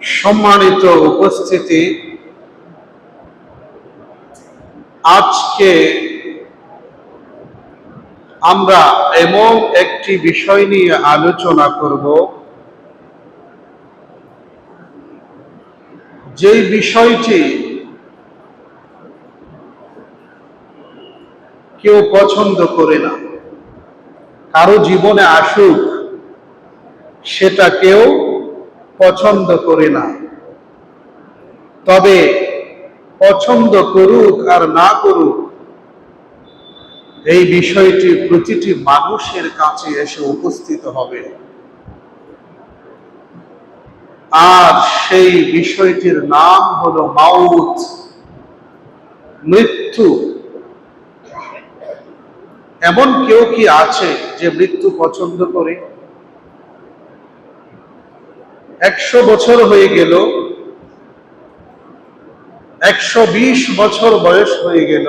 সম্মানিত উপস্থিতি, আজকে আমরা এমন একটি বিষয় নিয়ে আলোচনা করব যেই বিষয়টি কেউ পছন্দ করে না, কারো জীবনে আসুক সেটা কেউ পছন্দ করে না। তবে পছন্দ করুক আর না করুক, এই বিষয়টি প্রতিটি মানুষের কাছে এসে উপস্থিত হবে। আর সেই বিষয়টির নাম হলো মাউত, মৃত্যু। এমন কেউ কি আছে যে মৃত্যু পছন্দ করে? 100 বছর হয়ে গেল, 120 বছর বয়স হয়ে গেল,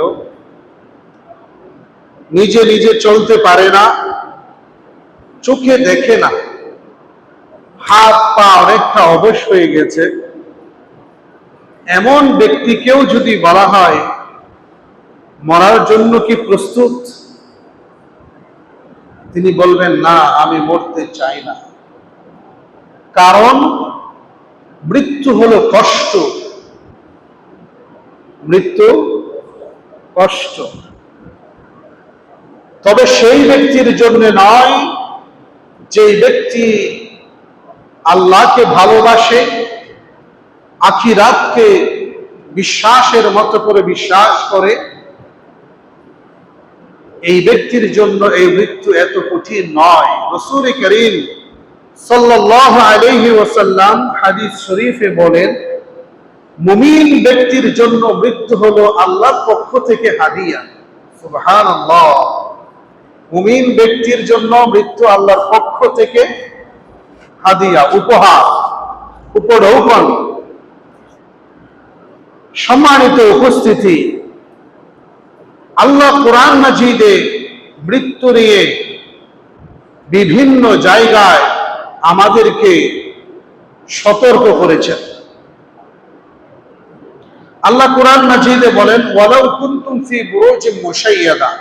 নিজে নিজে চলতে পারে না, চোখে দেখে না, হাত পা অনেকটা অবশ হয়ে গেছে। এমন ব্যক্তিকেও যদি বলা হয় মরার জন্য কি প্রস্তুত, তিনি বলবেন না, আমি মরতে চাই না। কারণ মৃত্যু হলো কষ্ট, মৃত্যু কষ্ট। তবে সেই ব্যক্তির জন্য নয় যেই ব্যক্তি আল্লাহকে ভালোবাসে, আখিরাতকে বিশ্বাসের মতো করে বিশ্বাস করে, এই ব্যক্তির জন্য এই মৃত্যু এত কঠিন নয়। রাসূল করিম সাল্লাল্লাহু আলাইহি ওয়াসাল্লাম হাদিস শরীফে বলেন, মুমিন ব্যক্তির জন্য মৃত্যু হলো আল্লাহর পক্ষ থেকে হাদিয়া। সুবহানাল্লাহ। মুমিন ব্যক্তির জন্য মৃত্যু আল্লাহর পক্ষ থেকে হাদিয়া, উপহার, উপঢৌকন। সম্মানিত উপস্থিতি, আল্লাহ কোরআন মাজিদে মৃত্যু নিয়ে বিভিন্ন জায়গায় আমাদেরকে সতর্ক করেছেন। আল্লাহ কোরআন মাজিদে বলেন, ওয়ালাউ কুনতুম ফি বুরুজিন মুশাইয়াদা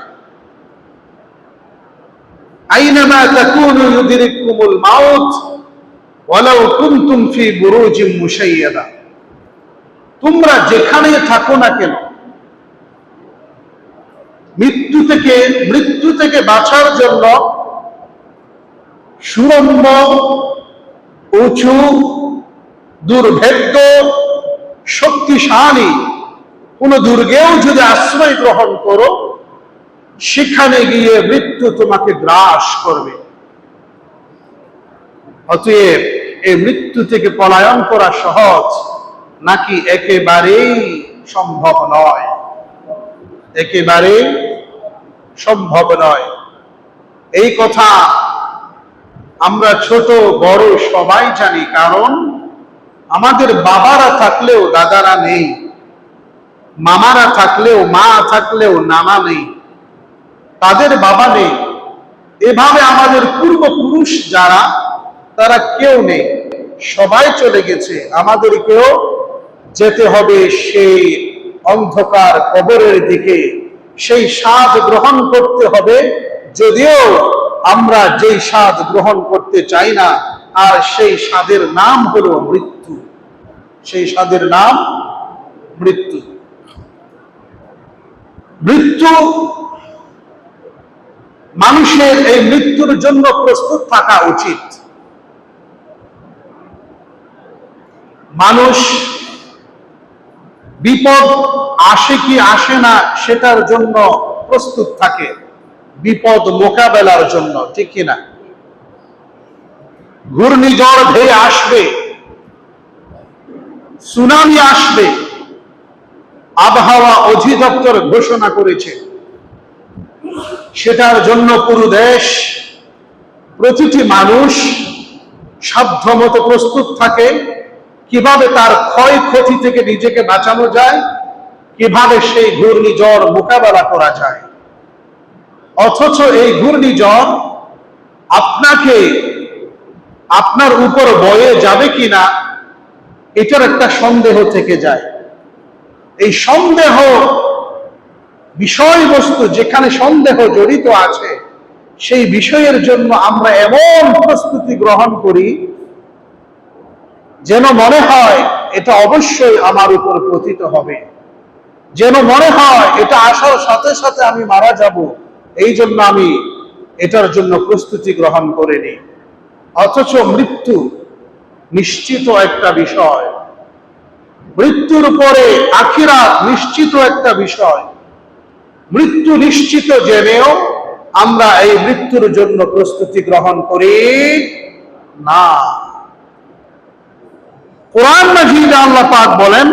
আইনামা তাকুনু ইউদরিকুমুল মাউত ওয়ালাউ কুনতুম ফি বুরুজিন মুশাইয়াদা। তোমরা যেখানে থাকো না কেন, মৃত্যু থেকে বাঁচার জন্য সুরম্য, উঁচু, দুর্ভেদ্য, শক্তিশালী কোন দুর্গেও যদি আশ্রয় গ্রহণ করো, সেখানে গিয়ে মৃত্যু তোমাকে গ্রাস করবে। অতএব এই মৃত্যু থেকে পলায়ন করা সহজ নাকি? একেবারেই সম্ভব নয়, একেবারেই সম্ভব নয়। এই কথা আমরা ছোট বড় সবাই জানি। কারণ আমাদের বাবারা থাকলেও দাদারা নেই, মামারা থাকলেও, মা থাকলেও নানা নেই, তাদের বাবা নেই। এভাবে আমাদের পূর্বপুরুষ যারা, তারা কেউ নেই, সবাই চলে গেছে। আমাদেরকেও যেতে হবে সেই অন্ধকার কবরের দিকে, সেই স্বাদ গ্রহণ করতে হবে, যদিও আমরা যেই স্বাদ গ্রহণ করতে চাই না। আর সেই স্বাদের নাম হলো মৃত্যু, সেই স্বাদের নাম মৃত্যু। মৃত্যু, মানুষের এই মৃত্যুর জন্য প্রস্তুত থাকা উচিত। মানুষ বিপদ আসে কি আসে না সেটার জন্য প্রস্তুত থাকে, বিপদ মোকাবেলার জন্য, ঠিক কিনা? ঘূর্ণিঝড় ধেয়ে আসবে, সুনামি আসবে, আবহাওয়া অধিদপ্তর ঘোষণা করেছে। সেটার জন্য পুরো দেশ, প্রতিটি মানুষ সাধ্যমতো প্রস্তুত থাকে। কিভাবে তার ক্ষয়ক্ষতি থেকে নিজেকে বাঁচানো যায়, কিভাবে সেই ঘূর্ণিঝড় মোকাবেলা করা যায়। অথচ এই ঘূর্ণিঝড় আপনাকে আপনার উপর বয়ে যাবে কিনা এটার একটা সন্দেহ থেকে যায়। এই সন্দেহ বিষয়বস্তু যেখানে সন্দেহ জড়িত আছে, সেই বিষয়ের জন্য আমরা এমন প্রস্তুতি গ্রহণ করি যেন মনে হয় এটা অবশ্যই আমার উপর পতিত হবে, যেন মনে হয় এটা আসার সাথে সাথে আমি মারা যাব, এই জন্য আমি এটার জন্য প্রস্তুতি গ্রহণ করে নিই। অথচ মৃত্যু নিশ্চিত একটা বিষয়, মৃত্যুর উপরে আখিরাত নিশ্চিত একটা বিষয়। মৃত্যু নিশ্চিত জেনেও আমরা এই মৃত্যুর জন্য প্রস্তুতি গ্রহণ করি না। কোরআন মাজিদে আল্লাহ পাক বলেন,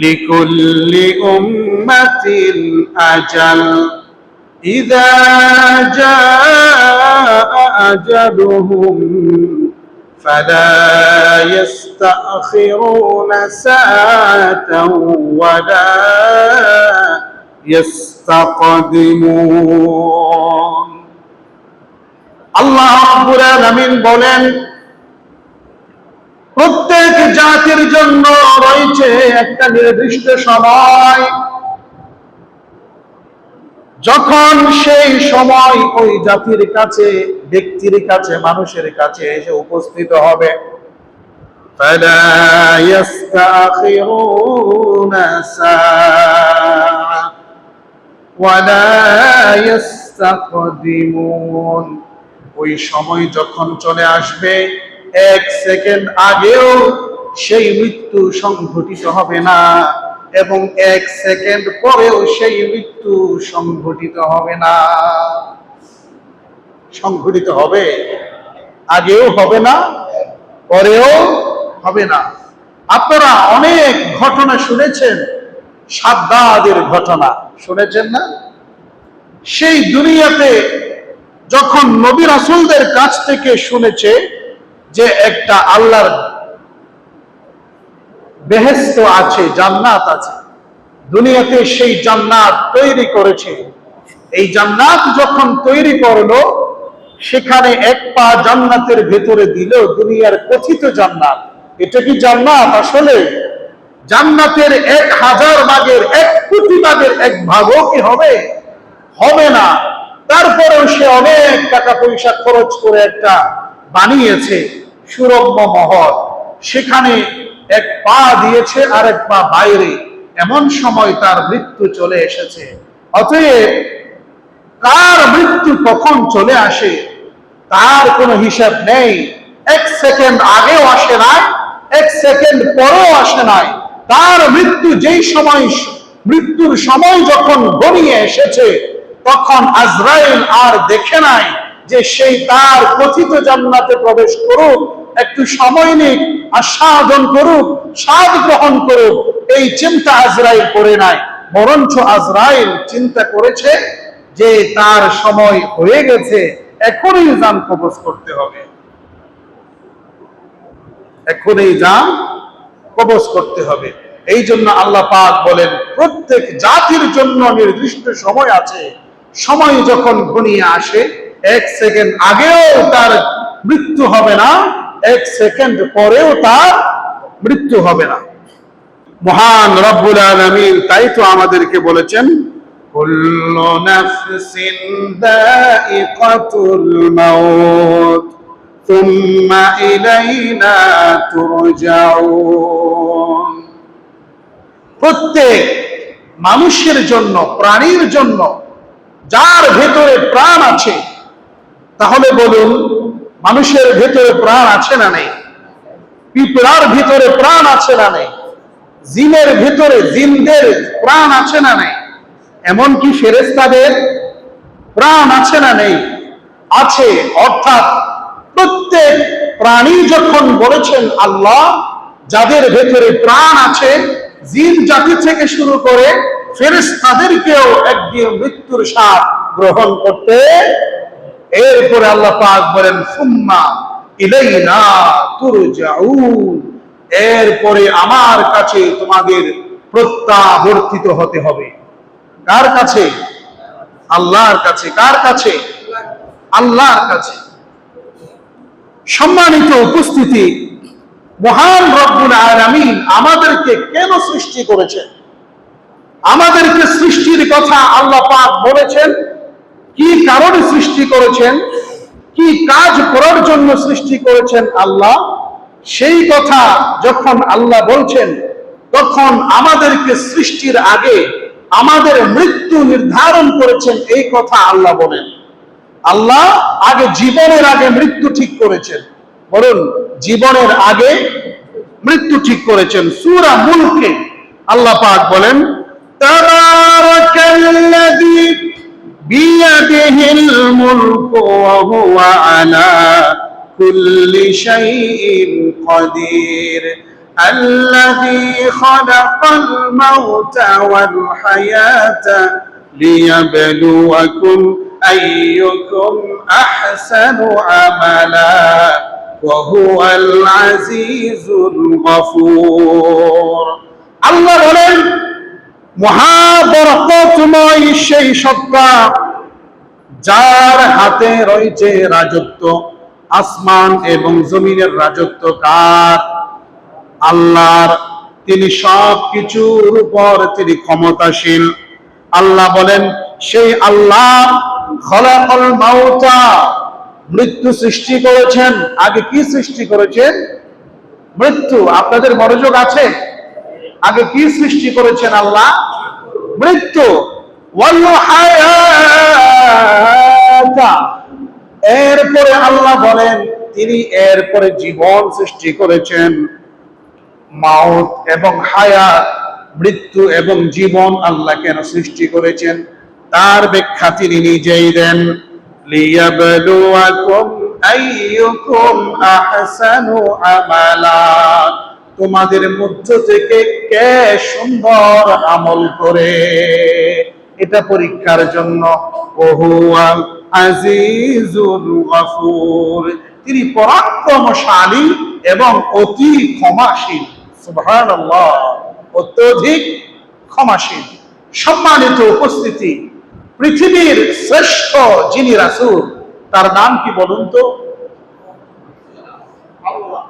লিকুল্লি উম্মাতিন আজাল ইযা জাআ আজালুহুম ফালা ইস্তাখিরুনা সাআতাও ওয়ালা ইস্তাকদিমুন। আল্লাহ রাব্বুল আলামিন বলেন, প্রত্যেক জাতির জন্য রয়েছে একটা নির্দিষ্ট সময়, যখন সেই সময় ওই জাতির কাছে, ব্যক্তির কাছে, মানুষের কাছে এসে উপস্থিত হবে। ফালা ইস্তাখিরুনা সাআ ওয়ালা ইস্তাকদিমুন। ওই সময় যখন চলে আসবে, এক সেকেন্ড আগেও সেই মৃত্যু সংঘটিত হবে না, এবং এক সেকেন্ড পরেও সেই মৃত্যু সংঘটিত হবে না। সংঘটিত হবে, আগেও হবে না, পরেও হবে না। আপনারা অনেক ঘটনা শুনেছেন, সাদ্দাদের ঘটনা শুনেছেন না? সেই দুনিয়াতে যখন নবী রাসূলদের কাছ থেকে শুনেছে যে একটা আল্লাহর বেহেশত আছে, জান্নাত আছে, দুনিয়াতে সেই জান্নাত তৈরি করেছে। এই জান্নাত যখন তৈরি করলো, সেখানে এক পা জান্নাতের ভেতরে দিল, দুনিয়ার কথিত জান্নাত। এটা কি জান্নাত আসলে? জান্নাতের 1000 ভাগের 1 কোটি ভাগের 1 ভাগও কি হবে? হবে না। তারপরেও সে অনেক টাকা পয়সা খরচ করে একটা বানিয়েছে সুরম্য মহল, সেখানে এক পা দিয়েছে আর এক পা বাইরে। এমন সময় তার মৃত্যু চলে এসেছে। অতএব কার মৃত্যু কখন চলে আসে তার কোনো হিসাব নেই। 1 সেকেন্ড আগেও আসে নাই, 1 সেকেন্ড পরেও আসে নাই। তার মৃত্যু যেই সময়, মৃত্যুর সময় যখন ঘনিয়ে এসেছে, তখন আজরাইল আর দেখে নাই যে সেই তার কথিত জান্নাতে প্রবেশ করুক, একটু সময় নিক, আস্বাদন করুক, স্বাদ গ্রহণ করুক, এই চিন্তা আজরাইল করে নাই। বরঞ্চ আজরাইল চিন্তা করেছে যে তার সময় হয়ে গেছে, এখনই জান কবজ করতে হবে, এখনই জান কবজ করতে হবে। এই জন্য আল্লাহ পাক বলেন, প্রত্যেক জাতির জন্য নির্দিষ্ট সময় আছে। সময় যখন ঘনিয়ে আসে, 1 সেকেন্ড আগেও তার মৃত্যু হবে না, 1 সেকেন্ড পরেও তার মৃত্যু হবে না। মহান রব্বুল আলামিন তাই তো আমাদেরকে বলেছেন, কুল্লু নাফসিন যায়িকাতুল মাউত সুম্মা ইলাইনা তুরজাউন। প্রত্যেক মানুষের জন্য, প্রাণীর জন্য, যার ভেতরে প্রাণ আছে, তাহলে বলুন, মানুষের ভেতরে প্রাণ আছে না নেই? পিঁপড়ার ভিতরে প্রাণ আছে না নেই? জিনের ভিতরে, জিনদের প্রাণ আছে না নেই? এমনকি ফেরেশতাদের প্রাণ আছে না নেই? আছে। অর্থাৎ প্রত্যেক প্রাণী যখন বলেছেন আল্লাহ, যাদের ভেতরে প্রাণ আছে, জিন জাতি থেকে শুরু করে ফেরেশতাদেরকেও একদিন মৃত্যুর স্বাদ গ্রহণ করতে। এরপরে আল্লাহ পাক বলেন, সুম্মা ইলাইনা তুরজাউন, এরপরে আমার কাছে তোমাদের প্রত্যাবর্তিত হতে হবে। কার কাছে? আল্লাহর কাছে। কার কাছে? আল্লাহর কাছে। সম্মানিত উপস্থিতি, মহান রব্বুল আলামিন আমাদেরকে কেন সৃষ্টি করেছেন, আমাদেরকে সৃষ্টির কথা আল্লাহ পাক বলেছেন, কি কারণে সৃষ্টি করেছেন, কি কাজ করার জন্য সৃষ্টি করেছেন আল্লাহ, সেই কথা যখন আল্লাহ বলছেন, তখন আমাদেরকে সৃষ্টির আগে আমাদের মৃত্যু নির্ধারণ করেছেন, এই কথা আল্লাহ বলেন। আল্লাহ আগে জীবনের আগে মৃত্যু ঠিক করেছেন। বলুন, জীবনের আগে মৃত্যু ঠিক করেছেন। সূরা মুলকে আল্লাহ পাক বলেন, তাবারাকাল্লাযী বিয়াদিহিল মুলকু ওয়া হুয়া আলা কুল্লি শাইইন কাদির الذي خلق الموت والحياة ليبلوكم أيكم أحسن عملا وهو العزيز الغفور আল্লাহ বলেন, মহাবরকতময় সেই সত্তা যার হাতে রয়েছে রাজত্ব, আসমান এবং জমিনের রাজত্ব কার? আল্লাহর। তিনি সব কিছুর উপর তিনি ক্ষমতাশীল। আল্লাহ বলেন, সেই আল্লাহ খলাকাল মাউতা, মৃত্যু সৃষ্টি করেছেন। আগে কি সৃষ্টি করেছেন? মৃত্যু। আপনাদের মনোযোগ আছে? আগে কি সৃষ্টি করেছেন আল্লাহ? মৃত্যু। ওয়াল হায়াতা, এরপরে আল্লাহ বলেন তিনি এরপরে জীবন সৃষ্টি করেছেন। মাউত এবং হায়াত, মৃত্যু এবং জীবন আল্লাহ কেন সৃষ্টি করেছেন তার ব্যাখ্যা তিনি নিজেই দেন। লিয়াবলুয়াকুম আইয়ুকুম আহসানু আমালা, তোমাদের মধ্য থেকে কে সুন্দর আমল করে, এটা পরীক্ষার জন্য। ওহুয়াল আজিজুল গফুর, তিনি পরাক্রমশালী এবং অতি ক্ষমাশীল। সুবহানাল্লাহ, অত্যধিক ক্ষমাশীল। সম্মানিত উপস্থিতি, পৃথিবীর শ্রেষ্ঠ যিনি রাসূল তার নাম কি বলুন তো? আল্লাহ।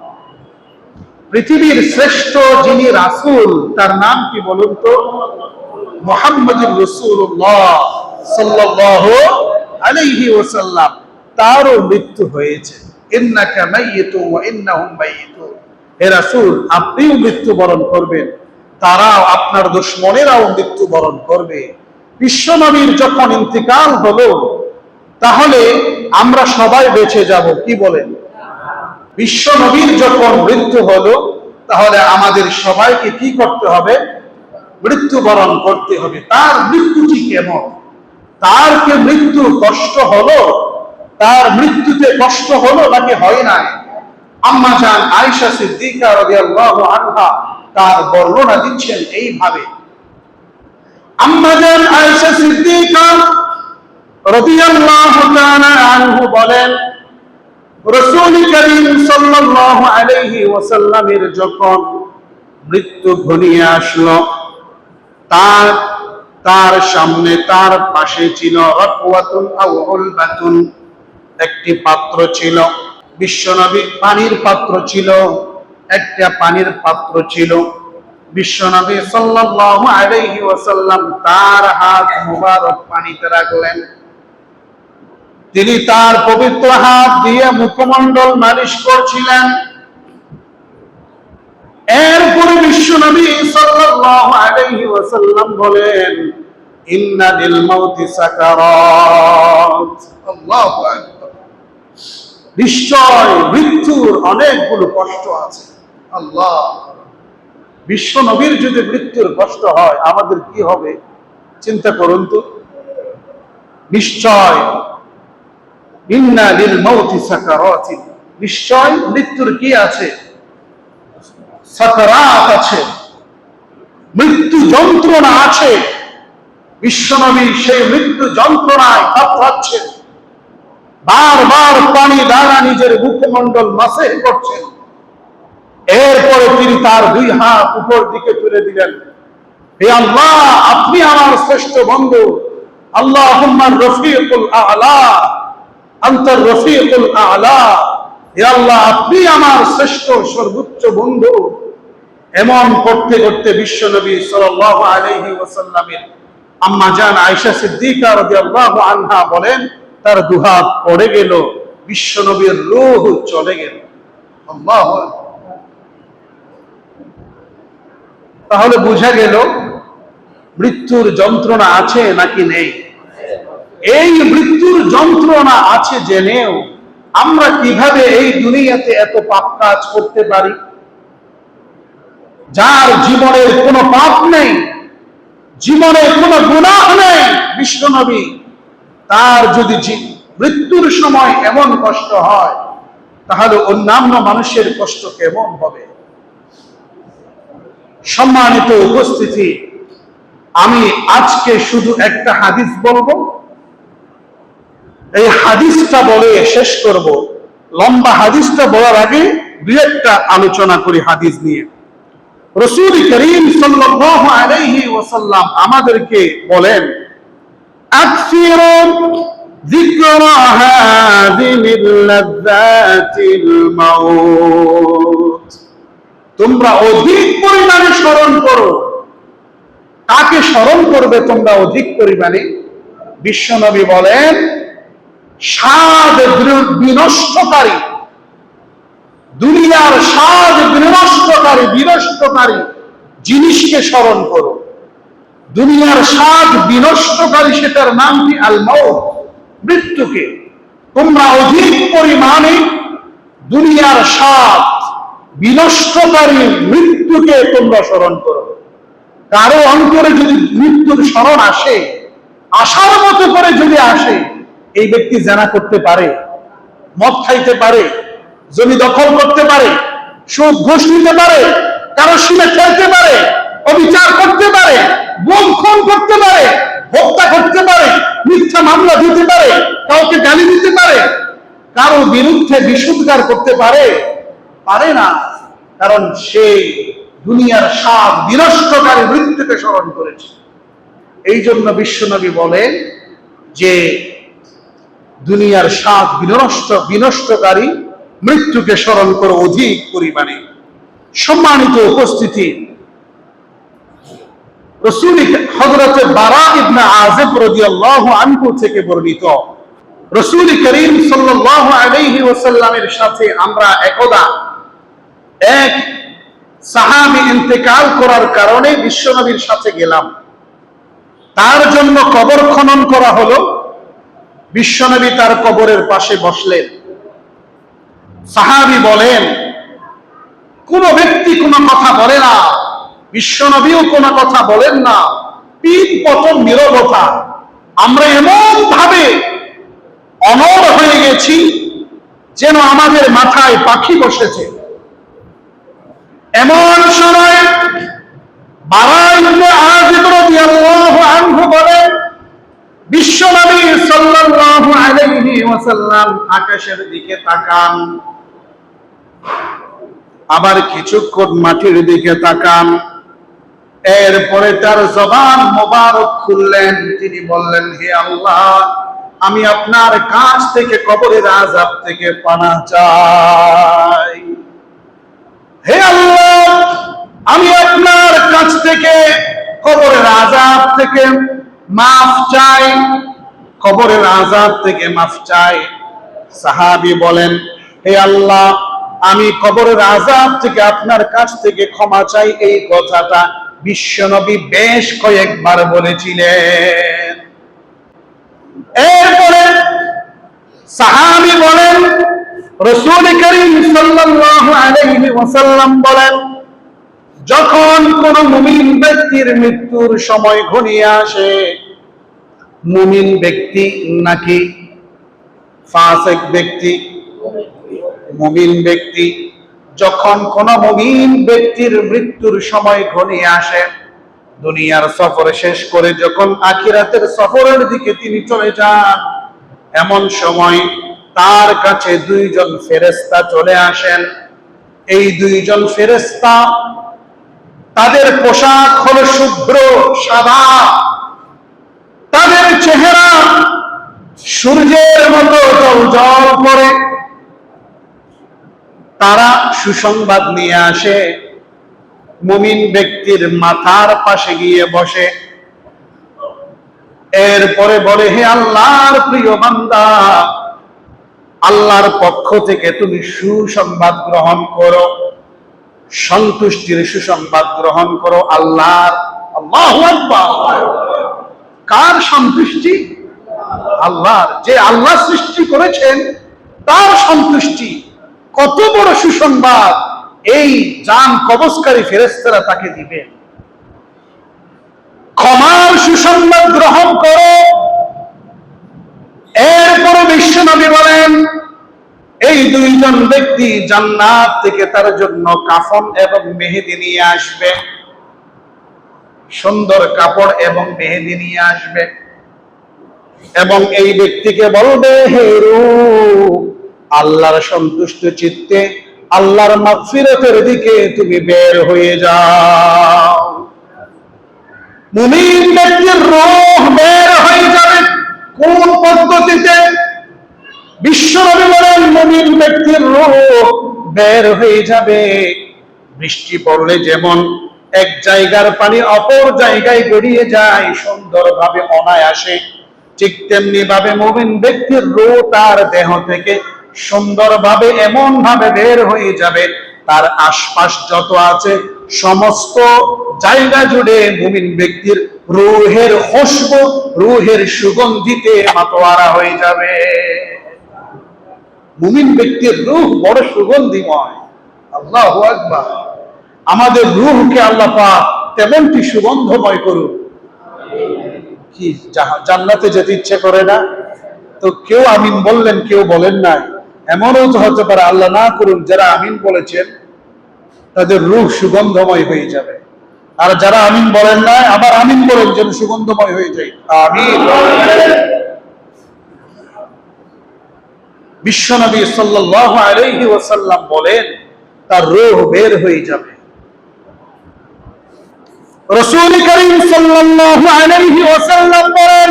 পৃথিবীর শ্রেষ্ঠ যিনি রাসূল তার নাম কি বলুন তো? মুহাম্মদুর রাসূলুল্লাহ সাল্লাল্লাহু আলাইহি ওয়াসাল্লাম। তারও মৃত্যু হয়েছে। ইন্নাকা মাইয়িতুন ওয়া ইন্নাহুম মাইয়িতুন, হে রাসূল আপনিও মৃত্যুবরণ করবেন, তারাও আপনার দুশমনেরাও মৃত্যুবরণ করবে। বিশ্বনবীর যখন ইন্তিকাল হলো, তাহলে আমরা সবাই বেঁচে যাব, কি বলেন? বিশ্বনবীর যখন মৃত্যু হলো, তাহলে আমাদের সবাইকে কি করতে হবে? মৃত্যুবরণ করতে হবে। তার মৃত্যুটি কেমন? তার কি মৃত্যু কষ্ট হলো? তার মৃত্যুতে কষ্ট হলো নাকি হয় নাই? আম্মা জান আয়েশা সিদ্দিকা রাদিয়াল্লাহু আনহা তার বর্ণনা দিচ্ছেন এইভাবে। আম্মা জান আয়েশা সিদ্দিকা রাদিয়াল্লাহু তাআলা আনহু বলেন, রাসূল করিম সাল্লাল্লাহু আলাইহি ওয়াসাল্লামের যখন মৃত্যু ঘনিয়ে আসলো, তার সামনে তার পাশে ছিল রাকওয়াতুন আও উলবাতুন, একটি পাত্র ছিল। বিশ্বনবী পানির পাত্র ছিল, একটা পানির পাত্র ছিল। বিশ্বনবী সাল্লাল্লাহু আলাইহি ওয়াসাল্লাম তার হাত মুবারক পানিতে রাখলেন। তিনি তার পবিত্র হাত দিয়ে মুখমণ্ডল মালিশ করছিলেন। এরপরে বিশ্বনবী সাল্লাল্লাহু আলাইহি ওয়াসাল্লাম বলেন, ইন্না লিল মাউতি সাকারাত। আল্লাহু আকবার, নিশ্চয় মৃত্যুর অনেকগুলো কষ্ট আছে। আল্লাহ, বিশ্বনবীর যদি মৃত্যুর কষ্ট হয় আমাদের কি হবে চিন্তা করুন তো। নিশ্চয় ইন্না লিল মাউতি সাকারাত, নিশ্চয় মৃত্যুর কি আছে? সাকারাত আছে, মৃত্যু যন্ত্রণা আছে। বিশ্বনবী সেই মৃত্যু যন্ত্রণায় কাতরাচ্ছেন, বারবার পানি দ্বারা নিজের মুখমণ্ডল মাসে করছেন। এরপরে তিনি তার দুই হাত উপর দিকে তুলে দিলেন, হে আল্লাহ আপনি আমার শ্রেষ্ঠ বন্ধু, আল্লাহুম্মা রফিকুল আ'লা, আনতার রফিকুল আ'লা, হে আল্লাহ, আপনি আমার শ্রেষ্ঠ সর্বোচ্চ বন্ধু। এমন করতে করতে বিশ্বনবী সাল্লাল্লাহু আলাইহি ওয়াসাল্লামের আম্মা জান আয়েশা সিদ্দিকা রাদিয়াল্লাহু আনহা বলেন, তার দুহাত পড়ে গেল, বিশ্বনবীর রূহ চলে গেল। আল্লাহু আকবার। তাহলে বোঝা গেল মৃত্যুর যন্ত্রণা আছে নাকি নেই? এই মৃত্যুর যন্ত্রণা আছে জেনেও আমরা কিভাবে এই দুনিয়াতে এত পাপ কাজ করতে পারি? যার জীবনের কোনো পাপ নেই, জীবনে কোনো গুনাহ নেই, বিশ্বনবী তার যদি মৃত্যুর সময় এমন কষ্ট হয়, তাহলে অন্যান্য মানুষের কষ্ট কেমন হবে? সম্মানিত উপস্থিতি, আমি আজকে শুধু একটা হাদিস বলবো, এই হাদিসটা বলে শেষ করব। লম্বা হাদিসটা বলার আগে দুই একটা আলোচনা করি হাদিস নিয়ে। রাসূল করিম সাল্লাল্লাহু আলাইহি ওয়াসাল্লাম আমাদেরকে বলেন, আকসিরু যিকরা হাযিহিল লাযযাতিল মাউত, তোমরা অধিক পরিমাণে স্মরণ করো। কাকে স্মরণ করবে তোমরা অধিক পরিমাণে? বিশ্বনবী বলেন, স্বাদ বিনষ্টকারী, দুনিয়ার স্বাদ বিনষ্টকারী জিনিসকে স্মরণ করো। দুনিয়ার স্বাদ বিনষ্টকারী, সেটার নাম কি? আল মাউত, মৃত্যুকে। তোমরা অধিক পরিমাণে দুনিয়ার স্বাদ বিনষ্টকারী মৃত্যুকে তোমরা স্মরণ করো। কারো অন্তরে যদি মৃত্যুর স্মরণ আসে, আসার মতো করে যদি আসে, এই ব্যক্তি জেনা করতে পারে, মদ খাইতে পারে, জমি দখল করতে পারে, সুদ ঘুষ নিতে পারে, কারো সিনে খেলতে পারে, অবিচার করতে পারে, গুম খুন করতে পারে, হত্যা করতে পারে, মিথ্যা মামলা দিতে পারে, কাউকে গালি দিতে পারে, কারো বিরুদ্ধে বিশুদ্ধার করতে পারে? পারে না। কারণ সে দুনিয়ার স্বাদ বিনষ্টকারী মৃত্যুকে স্মরণ করেছে। এই জন্য বিশ্বনবী বলেন যে দুনিয়ার স্বাদ বিনষ্টকারী মৃত্যুকে স্মরণ করো অধিক পরিমাণে। সম্মানিত উপস্থিতি, রাসূল হযরত বারা ইবনে আযিব রাদিয়াল্লাহু আনহু থেকে বর্ণিত, রাসূল করিম সাল্লাল্লাহু আলাইহি ওয়াসাল্লামের সাথে আমরা একদা এক সাহাবী ইন্তেকাল করার কারণে বিশ্বনবীর সাথে গেলাম। তার জন্য কবর খনন করা হলো। বিশ্বনবী তার কবরের পাশে বসলেন। সাহাবী বলেন, কোন ব্যক্তি কোনো কথা বলে না, বিশ্বনবীও কোনো কথা বলেন না, পিন পতন নীরবতা। আমরা এমন ভাবে অনড় হয়ে গেছি যেন আমাদের মাথায় পাখি বসেছে। এমন সময় বারা ইবনে আযিব রাদিয়াল্লাহু আনহু বলেন, বিশ্বনবী সাল্লাল্লাহু আলাইহি ওয়াসাল্লাম আকাশের দিকে তাকান, আবার কিছুক্ষণ মাটির দিকে তাকান, এরপরে তার জবান মোবারক খুললেন। তিনি বললেন, হে আল্লাহ, আমি আপনার কাছ থেকে কবরের আযাব থেকে পানাহ চাই। হে আল্লাহ, আমি আপনার কাছ থেকে কবরের আযাব থেকে মাফ চাই, কবরের আযাব থেকে মাফ চাই। সাহাবী বলেন, হে আল্লাহ, আমি কবরের আযাব থেকে আপনার কাছ থেকে ক্ষমা চাই। এই কথাটা বিশ্বনবী বেশ কয়েকবার বলেছিলেন। এরপরে সাহাবী বলেন, রাসূল করিম সাল্লাল্লাহু আলাইহি ওয়াসাল্লাম বলেন, যখন কোন মুমিন ব্যক্তির মৃত্যুর সময় ঘনিয়ে আসে, মুমিন ব্যক্তি নাকি ফাসিক ব্যক্তি? মুমিন ব্যক্তি। যখন কোন মুমিন ব্যক্তির মৃত্যুর সময় ঘনিয়ে আসে, দুনিয়ার সফর শেষ করে যখন আখিরাতের সফরের দিকে তিনি চলে যান, এমন সময় তার কাছে দুইজন ফেরেশতা চলে আসেন। এই দুইজন ফেরেশতা, তাদের পোশাক হলো শুভ্র সাদা, তাদের চেহারা সূর্যের মতো জ্বলজ্বল করে, তারা সুসংবাদ নিয়ে আসে, মুমিন ব্যক্তির মাথার পাশে গিয়ে বসে, এরপরে বলে, হে আল্লাহর প্রিয় বান্দা, আল্লাহর পক্ষ থেকে তুমি সুসংবাদ গ্রহণ করো, সন্তুষ্টির সুসংবাদ গ্রহণ করো আল্লাহর। আল্লাহু আকবার। কার সন্তুষ্টি? আল্লাহর। যে আল্লাহ সৃষ্টি করেছেন তার সন্তুষ্টি। কত বড় সুসংবাদ এই জান কবজকারী ফেরেশতারা তাকে দিবে। ক্ষমার সুসংবাদ গ্রহণ করো। এরপরে বিশ্বনবী বলেন, এই দুইজন ব্যক্তি জান্নাত থেকে তার জন্য কাফন এবং মেহেদি নিয়ে আসবে, সুন্দর কাপড় এবং মেহেদি নিয়ে আসবে, এবং এই ব্যক্তিকে বলবে, হে রূহ, আল্লাহর সন্তুষ্ট চিত্তে আল্লাহর মাগফিরাতের দিকে তুমি বের হয়ে যাও। মুমিন ব্যক্তির রূহ বের হয়ে যাবে কোন পদ্ধতিতে? বিশ্বনবী বলেন, মুমিন ব্যক্তির রূহ বের হয়ে যাবে বৃষ্টি পড়লে যেমন এক জায়গার পানি অপর জায়গায় গড়িয়ে যায় সুন্দরভাবে অনায়াসে, ঠিক তেমনি ভাবে মুমিন ব্যক্তির রূহ তার দেহ থেকে সুন্দরভাবে এমন ভাবে বের হয়ে যাবে, তার আশপাশ যত আছে সমস্ত জায়গা জুড়ে মুমিন ব্যক্তির রূহের খুশবু, রূহের সুগন্ধিতে মাতোয়ারা হয়ে যাবে। মুমিন ব্যক্তির রূহ বড় সুগন্ধিময়। আল্লাহু আকবার। আমাদের রূহকে আল্লাহ পাক তেমনটি সুগন্ধময় করুন। কি জান্নাতে যেতে ইচ্ছে করে না? তো কেউ আমিন বললেন, কেউ বলেন নাই। এমনও তো হতে পারে আল্লাহ না করুন, যারা আমিন বলেছেন তাদের রূহ সুগন্ধময় হয়ে যাবে, আর যারা আমিন বলেন নাই আবার আমিন বলেন যেন সুগন্ধময় হয়ে যায়। আমিন। বিশ্বনবী সাল্লাল্লাহু আলাইহি ওয়াসাল্লাম বলেন, তার রূহ বের হয়ে যাবে। রাসূল করিম সাল্লাল্লাহু আলাইহি ওয়াসাল্লাম বলেন,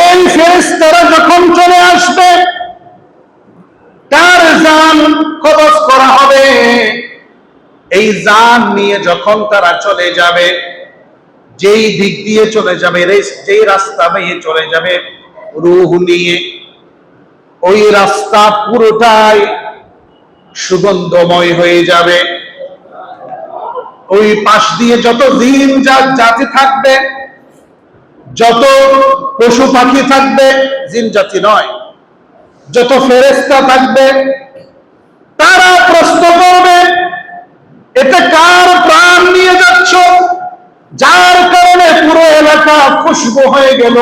এই ফেরেশতারা যখন চলে আসবে, তার জান কবজ করা হবে। এই জান নিয়ে যখন তারা চলে যাবে, যেই দিক দিয়ে চলে যাবে, যেই রাস্তা দিয়ে চলে যাবে রূহ নিয়ে, ওই রাস্তা পুরোটাই সুগন্ধময় হয়ে যাবে। ওই পাশ দিয়ে যত জিন জাতি থাকবে, যত পশু পাখি থাকবে, জিন জাতি নয়, যত ফেরেশতা থাকবে, তারা প্রশ্ন করবে, এটা কার প্রাণ নিয়ে যাচ্ছ, যার কারণে পুরো এলাকা খুশবু হয়ে গেল।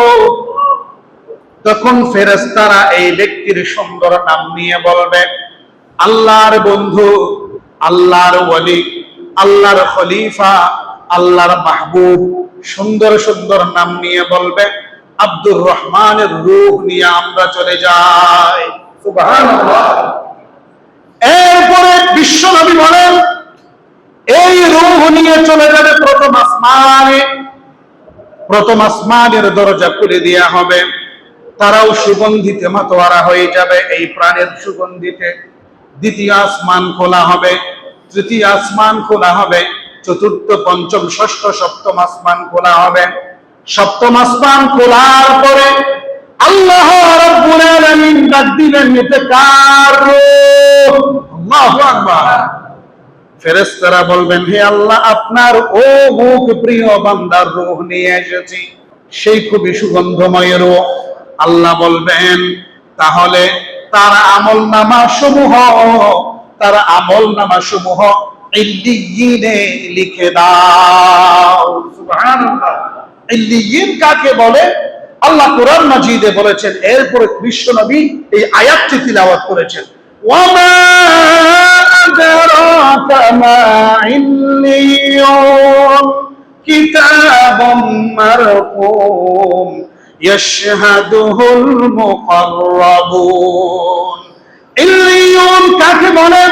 তখন ফেরেশতারা এই ব্যক্তির সুন্দর নাম নিয়ে বলবে, আল্লাহর বন্ধু, আল্লাহর ওয়ালি, আল্লাহর খলিফা, আল্লাহর মাহবুব, সুন্দর সুন্দর নাম নিয়ে বলবে, আব্দুর রহমানের রূহ নিয়ে আমরা চলে যাই। সুবহানাল্লাহ। এরপরে বিশ্বনবী বলেন, এই রূহ নিয়ে চলে যাবে প্রথম আসমানে। প্রথম আসমানের দরজা খুলে দেওয়া হবে, তারাও সুগন্ধিতে মাতোয়ারা হয়ে যাবে এই প্রাণের সুগন্ধিতে। দ্বিতীয় আসমান খোলা হবে, তৃতীয় আসমান খোলা হবে, চতুর্থ, পঞ্চম, ষষ্ঠ, সপ্তম আসমান খোলা হবে। সপ্তম আসমান খোলার পরে আল্লাহ রাব্বুল আলামিন ডাক দিলেন, এতে কার রূহ? আল্লাহু আকবার। ফেরেশতারা বলবেন, হে আল্লাহ, আপনার ও মুখ প্রিয় বান্দার রূহ নিয়ে এসেছি, সেই খুবই সুগন্ধময় রূহ। আল্লাহ বলবেন, তাহলে তার আমলনামা সমূহ ইল্লিয়িনে লিখে দাও। সুবহানাল্লাহ। ইল্লিয়িন কাকে বলে? আল্লাহ কোরআন মাজিদে বলেছেন। এরপরে বিশ্বনবী এই আয়াতটি তিলাওয়াত করেছেন, ওয়ামা আদরাকা মা ইল্লিয়ুন কিতাবুম মারকুম ইয়াশহাদুহুল মুকাররাবুন। ইল্লিয়ুন কাকে বলে?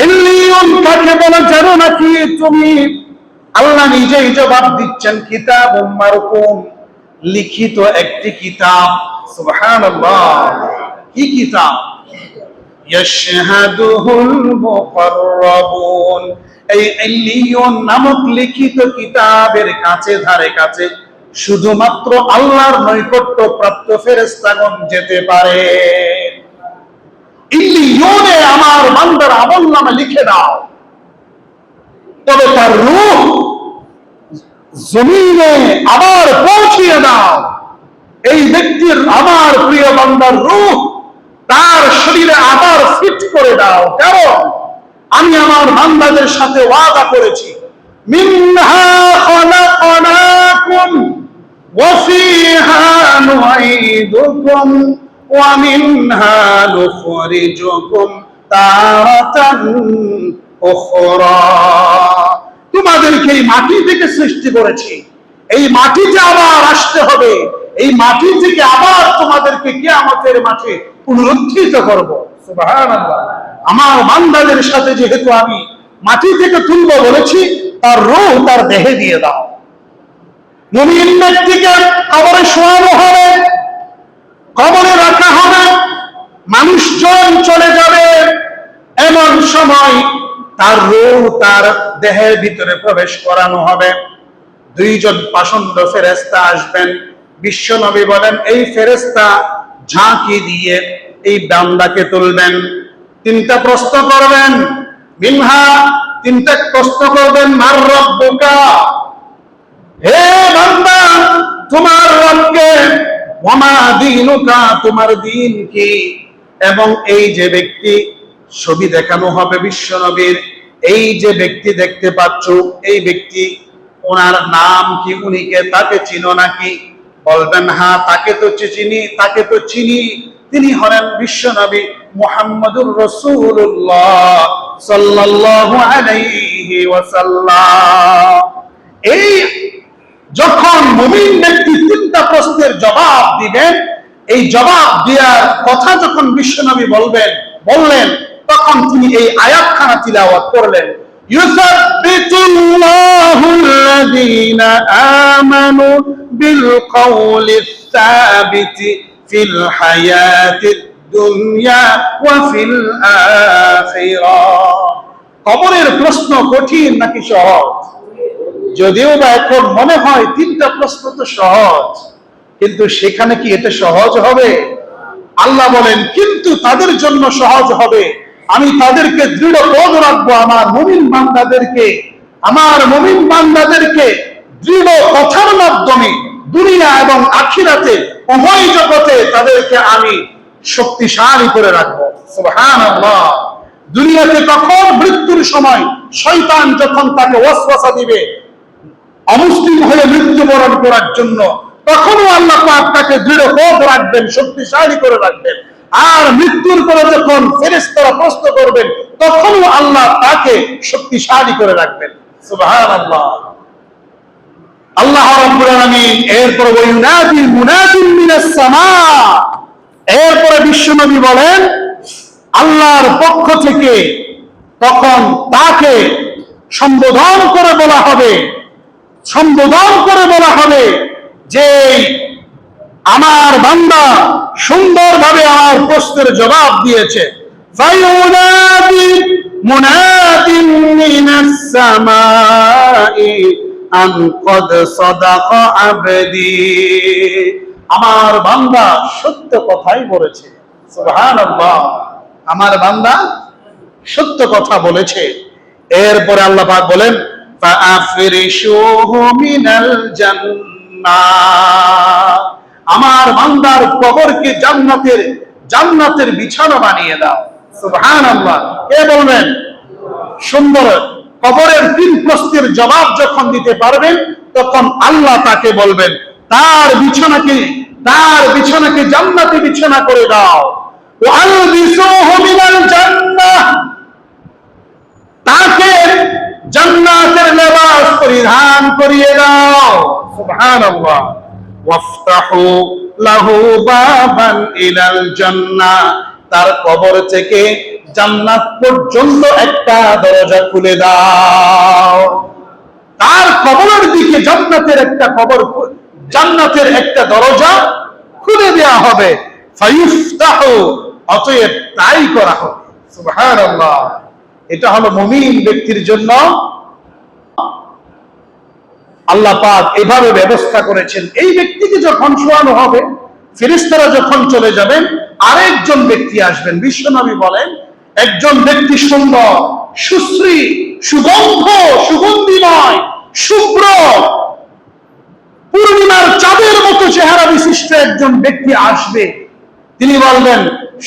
ইল্লিয়ুন কাকে বলে জানো নাকি তুমি? আল্লাহ নিজেই জবাব দিচ্ছেন, কিতাবুম মারকুম, লিখিত একটি কিতাব। সুবহানাল্লাহ। কি কিতাব? ইয়াশহাদুহুল মুকাররাবুন, এই ইল্লিয়ুন নামক লিখিত কিতাবের কাছে ধারে কাছে শুধুমাত্র আল্লাহর নৈকট্য প্রাপ্ত ফেরেশতাগণ যেতে পারে। ইল্লিয়ুনে আমার বান্দার আমলনামা লিখে দাও, তবে তার রূহ জমিনে আবার পৌঁছিয়ে দাও। এই ব্যক্তির, আমার প্রিয় বান্দার রূহ তার শরীরে আবার ফিট করে দাও। কারণ আমি আমার বান্দাদের সাথে ওয়াদা করেছি, মিনহা খালাকনাকুম ওয়া ফিহা নুঈদুকুম ওয়া মিনহা নুখরিজুকুম তারাতান উখরা। তোমাদেরকে এই মাটি থেকে সৃষ্টি করেছি, এই মাটিতে আবার আসতে হবে, এই মাটি থেকে আবার তোমাদেরকে কিয়ামতের মাঠে পুনরুত্থিত করব। সুবহানাল্লাহ। আমার বান্দাদের সাথে যেহেতু আমি মাটি থেকে তুলব বলেছি, তার রূহ তার দেহে দিয়ে দাও। মুমিন ব্যক্তিকে কবরে শোয়ানো হবে, কবরে রাখা হবে, মানুষজন চলে যাবে, এমন সময় তার রূহ তার দেহের ভিতরে প্রবেশ করানো হবে। দুইজন পাষণ্ড ফেরেশতা আসবেন। বিশ্ব নবী বলেন, এই ফেরেশতা ঝাঁকি দিয়ে এই বান্দাকে তুলবেন, তিনটা প্রশ্ন করবেন। মিনহা, তিনটা প্রশ্ন করবেন, মার রব্বুকা, হে বান্দা তোমার রবকে, ওয়া মা দীনুকা, তোমার দ্বীন কি। এবং এই যে ব্যক্তি, ছবি দেখানো হবে বিশ্ব নবীর, এই যে ব্যক্তি দেখতে পাচ্ছ, এই ব্যক্তি ওনার নাম কি, উনিকে, তাকে চিনো নাকি? বলবেন হ্যাঁ, তাকে তো চিনি, তাকে তো চিনি, তিনি হলেন বিশ্ব নবী মুহাম্মদুর রাসূলুল্লাহ সাল্লাল্লাহু আলাইহি ওয়াসাল্লাম। এই যখন মুমিন ব্যক্তি তিনটা প্রশ্নের জবাব দিবেন, এই জবাব দেওয়ার কথা যখন বিশ্ব নবী বললেন, তখন তিনি এই আয়াতখানা তিলাওয়াত করলেন, ইউসাব্বিতুল্লাহুল্লাযীনা আমানু বিল কওলিস সাবিতি ফিল হায়াতিদ দুনিয়া ওয়া ফিল আখিরাহ। কবরের প্রশ্ন কঠিন নাকি সহজ? যদিও বা এখন মনে হয় তিনটা প্রশ্ন তো সহজ, কিন্তু সেখানে কি এটা সহজ হবে? আল্লাহ বলেন, কিন্তু তাদের জন্য সহজ হবে, আমি তাদেরকে দৃঢ় পদ রাখবো। আমার মুমিন বান্দাদেরকে দৃঢ় কথার মাধ্যমে দুনিয়া এবং আখিরাতে উভয় জগতে তাদেরকে আমি শক্তিশালী করে রাখবো। সুবহানাল্লাহ। দুনিয়াতে তখন মৃত্যুর সময় শয়তান যখন তাকে ওয়াসওয়াসা দিবে অমুসলিম হয়ে মৃত্যুবরণ করার জন্য, তখনও আল্লাহ পাক তাকে দৃঢ় পদ রাখবেন, শক্তিশালী করে রাখবেন। আর মৃত্যুর পরে যখন ফেরেশতারা প্রশ্ন করবেন, তখনও আল্লাহ তাকে শক্তিশালী করে রাখবেন। সুবহানাল্লাহ। আল্লাহ রাব্বুল আলামিন এরপর ওয়াইনাদিল মুনাদিল মিনাস সামা, এরপরে বিশ্বনবী বলেন আল্লাহর পক্ষ থেকে তখন তাকে সম্বোধন করে বলা হবে যে আমার বান্দা সুন্দরভাবে আমার প্রশ্নের জবাব দিয়েছে। ফায়ুনাদি মুনাদিন মিনাস সামাই আন ক্বাদ সাদাকা আবদি, আমার বান্দা সত্য কথাই বলেছে। সুবহানাল্লাহ। আমার বান্দা সত্য কথা বলেছে। এরপরে আল্লাহ পাক বলেন, ফাআফরিশুহু মিনাল জান্নাহ, আমার বান্দার কবরকে জান্নাতের বিছানা বানিয়ে দাও। সুবহানাল্লাহ। কে বলবেন? সুন্দর। কবরের তিন প্রশ্নের জবাব যখন দিতে পারবেন, তখন আল্লাহ তাকে বলবেন তার বিছানাকে জান্নাতি বিছানা করে দাও। ওয়ালবিসুহু মিনাল জান্নাহ, তাকে জান্নাতের লেবাস পরিধান করিয়ে দাও। সুবহানাল্লাহ। ওয়াফতাহু লাহু বাবান ইলাল জান্নাহ, তার কবর থেকে জান্নাত পর্যন্ত একটা দরজা খুলে দাও। তার কবরের দিকে জান্নাতের একটা দরজা খুলে দেওয়া হবে। ফায়ুফতাহু, অতএব তাই করা হবে। সুবহানাল্লাহ। এটা হলো মুমিন ব্যক্তির জন্য আল্লাহ পাক এভাবে ব্যবস্থা করেছেন। এই ব্যক্তিকে যখন শোয়ানো হবে, ফেরেশতারা যখন চলে যাবেন, আরেকজন ব্যক্তি আসবেন। বিশ্বনবী বলেন, একজন ব্যক্তি সুন্দর, সুশ্রী, সুগন্ধিময়, শুভ্র, পূর্ণিমার চাঁদের মতো চেহারা বিশিষ্ট একজন ব্যক্তি আসবে। তিনি বলবেন,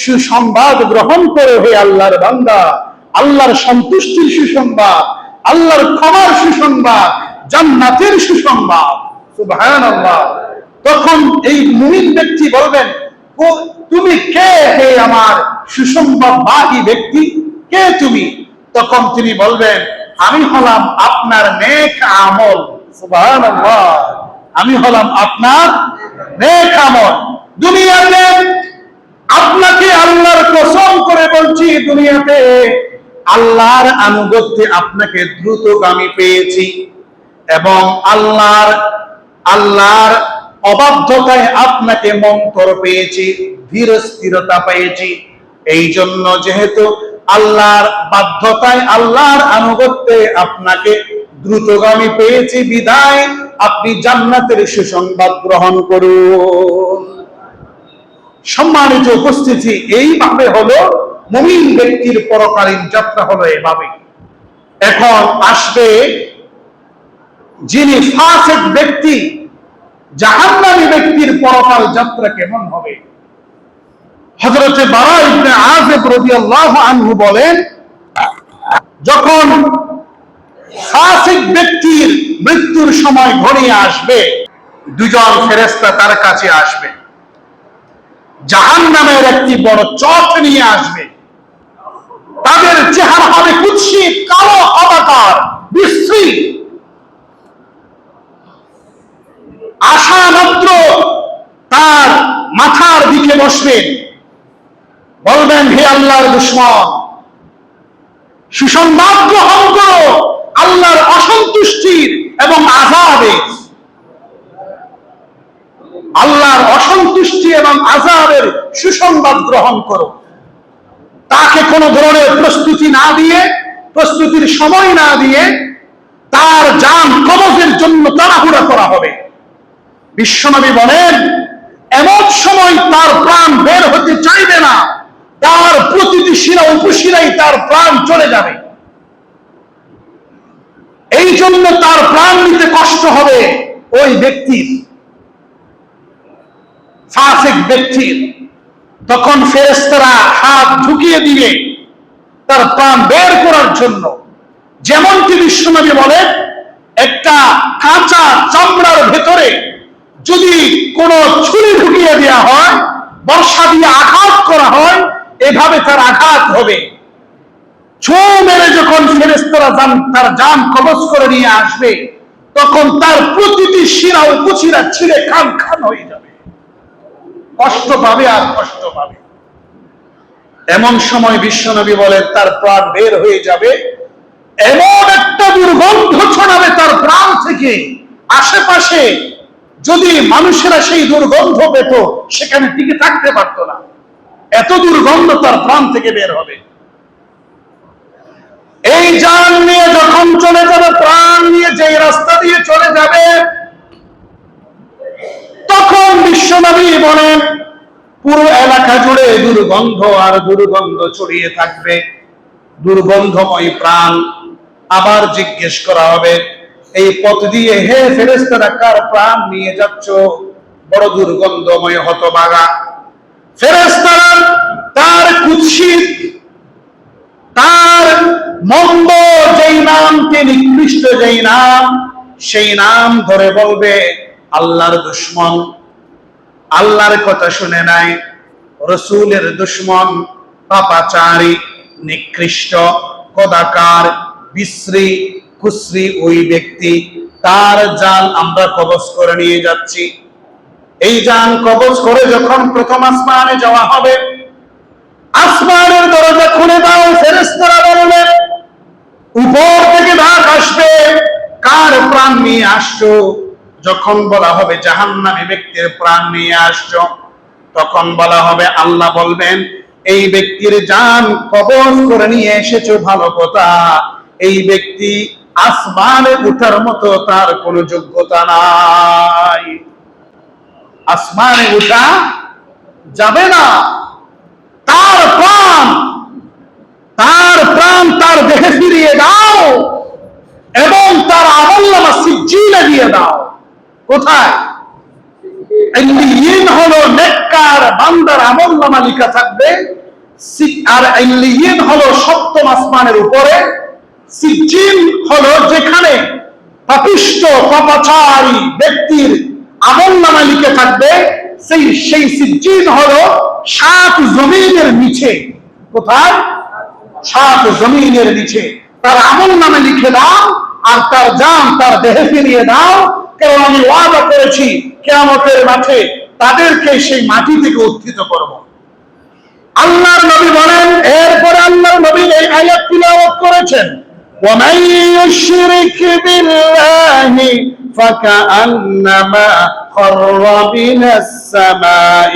সুসংবাদ গ্রহণ করে হে আল্লাহর বান্দা, আল্লাহর সন্তুষ্টির সুসংবাদ, আল্লাহর ক্ষমার সুসংবাদ, জান্নাতের সুসংবাদ। সুবহানাল্লাহ। তখন এই মুমিন ব্যক্তি বলবেন, তুমি কে হে আমার সুসংবাদবাহী ব্যক্তি, কে তুমি? তখন তিনি বলবেন, আমি হলাম আপনার নেক আমল। সুবহানাল্লাহ। আমি হলাম আপনার নেক আমল। দুনিয়াতে আপনাকে আল্লাহর কসম করে বলছি, দুনিয়াতে আল্লাহর আনুগত্যে আপনাকে দ্রুতগামী পেয়েছি এবং আল্লাহর অবাধ্যতায় আপনাকে মন্তর পেয়েছি, ধীর স্থিরতা পেয়েছি। এই জন্য যেহেতু আল্লাহর বাধ্যতায়, আল্লাহর আনুগত্যে আপনাকে দ্রুতগামী পেয়েছি, বিদায় আপনি জান্নাতের সুসংবাদ গ্রহণ করুন। সম্মানিত উপস্থিতি, এইভাবে হলো মুমিন ব্যক্তির পরকালীন যাত্রা, হলো এভাবে। এখন আসবে যিনি ফাসিক ব্যক্তি, জাহান্নামী ব্যক্তির পরকাল যাত্রা কেমন হবে? হযরত বারা ইবনে আযিব রাদিয়াল্লাহু আনহু বলেন, যখন ফাসিক ব্যক্তির মৃত্যুর সময় ঘনিয়ে আসবে, দুজন ফেরেশতা তার কাছে আসবে, জাহান্নামের একটি বড় চট নিয়ে আসবে। তাদের চেহারা হবে কুৎসিত, কালো, অবাকার, বিশ্রী। আসা মাত্র তার মাথার দিকে বসবেন, বলবেন, হে আল্লাহর দুশমন, সুসংবাদ গ্রহণ করো আল্লাহর অসন্তুষ্টির এবং আযাবের। আল্লাহর অসন্তুষ্টি এবং আযাবের সুসংবাদ গ্রহণ করো। তাকে কোনো ধরনের প্রস্তুতির সময় না দিয়ে তার জান কবজের জন্য তাড়াহুড়া করা হবে। বিশ্বনবী বলেন, এমন সময় তার প্রাণ বের হতে চাইবে না, তার প্রতিটি শিরা উপশিরাই তার প্রাণ চলে যাবে। এই জন্য তার প্রাণ নিতে কষ্ট হবে ওই ব্যক্তির, ফাসিক ব্যক্তির। তখন ফেরেশতারা হাত ঢুকিয়ে দিবে তার প্রাণ বের করার জন্য। যেমনটি বিশ্বনবী বলেন, একটা কাঁচা চামড়ার ভেতরে যদি কোনো ছুরি ঢুকিয়ে দেওয়া হয়, বর্ষা দিয়ে আঘাত করা হয়, এভাবে তার আঘাত হবে। ছো মেরে যখন ফেরেশতারা তার জান কবজ করে নিয়ে আসবে, তখন তার প্রতিটি শিরা উপশিরা ছিঁড়ে খান খান হয়ে যাবে, কষ্ট পাবে আর কষ্ট পাবে। এমন সময় বিশ্বনবী বলেন, তার প্রাণ বের হয়ে যাবে, এমন একটা দুর্গন্ধ ছড়াবে তার প্রাণ থেকে, আশেপাশে যদি মানুষেরা সেই দুর্গন্ধ পেত, সেখানে টিকে থাকতে পারত না, এত দুর্গন্ধ তার প্রাণ থেকে বের হবে। এই জান নিয়ে যখন চলে যাবে, প্রাণ নিয়ে যে রাস্তা দিয়ে চলে যাবে, তখন বিশ্বনবী বলেন, পুরো এলাকা জুড়ে দুর্গন্ধ আর দুর্গন্ধ ছড়িয়ে থাকবে, দুর্গন্ধময় প্রাণ। আবার জিজ্ঞেস করা হবে, এই পথ দিয়ে হে ফেরেশতারা কার প্রাণ নিয়ে যাচ্ছ? বড় দুর্গন্ধময় হতভাগা। ফেরেশতারা তার কুৎসিত, তার মন্দ যেই নামকে, নিকৃষ্ট যেই নাম, সেই নাম ধরে বলবে, আল্লাহর দুশমন, আল্লাহর কথা শুনে নাই, রাসূলের দুশমন, পাপাচারী, নিকৃষ্ট, কদাকার, বিশ্রী, কুশ্রী ওই ব্যক্তি, তার জান আমরা কবজ করে নিয়ে যাচ্ছি। এই জান কবজ করে যখন প্রথম আসমানে যাওয়া হবে, আসমানের দরজা খুলে দাও, ফেরেশতারা বলবে, উপর থেকে ডাক আসবে, কার প্রাণ নিয়ে আসছো? যখন বলা হবে জাহান্নামী ব্যক্তির প্রাণ নিয়ে আসছো, তখন বলা হবে, আল্লাহ বলবেন এই ব্যক্তির জান কবজ করে নিয়ে এসেছো ভালো কথা, এই ব্যক্তি আসমানে উঠার মতো তার কোনো যোগ্যতা নাই, আসমানে উঠা যাবে না। তার প্রাণ তার দেহে ফিরিয়ে দাও এবং তার আমলনামা সিজ্জিলে দিয়ে দাও। কোথায়? ইল্লিয়িন হলো নেককার বান্দার আমলনামা লেখা থাকবে, আর ইল্লিয়িন হলো সপ্তম আসমানের উপরে, সিজ্জিন হলো যেখানে পাপিষ্ঠ পাপাচারী ব্যক্তির আমলনামা লিখে থাকবে, সেই সিজ্জিন হলো 7 জমিনের নিচে। কোথায়? 7 জমিনের নিচে। তার আমলনামা লিখে দাও আর তার জান তার দেহে ফিরিয়ে দাও, কারণ আমি ওয়াদা করেছি কিয়ামতের মাঠে তাদেরকে সেই মাটি থেকে উত্থিত করব। আল্লাহর নবী বলেন, এরপরে আল্লাহর নবী এই আয়াত তিলাওয়াত করেছেন, وَمَن يُشْرِكْ بِاللَّهِ فَكَأَنَّمَا خَرَّ مِنَ السَّمَاءِ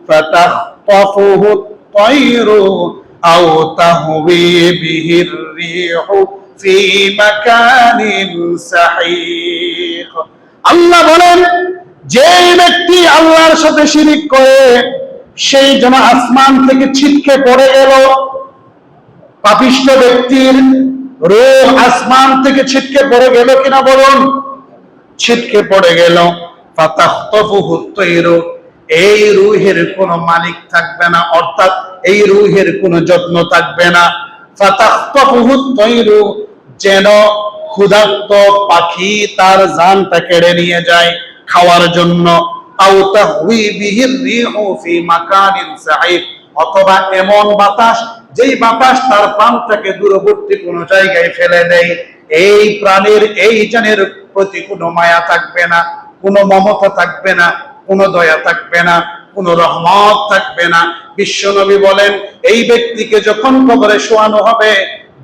فَتَخْطَفُهُ الطَّيْرُ أَوْ تَهْوِي بِهِ الرِّيحُ فِي مَكَانٍ سَحِيقٍ। আল্লাহ বলেন, যে ব্যক্তি আল্লাহর সাথে শিরিক করে সেই যেন আসমান থেকে ছিটকে পড়ে গেল। পাপিষ্ঠ ব্যক্তির রূহ আসমান থেকে ছিটকে পড়ে গেল কিনা বলুন? ছিটকে পড়ে গেল। ফাতাখতাফুহু তায়রু, এই রূহের কোনো মালিক থাকবে না, অর্থাৎ এই রূহের কোনো যত্ন থাকবে না। ফাতাখতাফুহু তায়রু, যেন ক্ষুধার্ত পাখি তার জানটা কেড়ে নিয়ে যায় খাওয়ার জন্য। আও তাহউই বিহির রিহু ফি মাকানিন সাঈদ, অথবা এমন বাতাস যেই বাতাস তার প্রাণটাকে দূরবর্তী কোন জায়গায় ফেলে দেয়। এই প্রাণের এই জানের প্রতি কোনো মায়া থাকবে না, কোনো মমতা থাকবে না, কোনো দয়া থাকবে না, কোনো রহমত থাকবে না। বিশ্বনবী বলেন, এই ব্যক্তিকে যখন কবরে শোয়ানো হবে,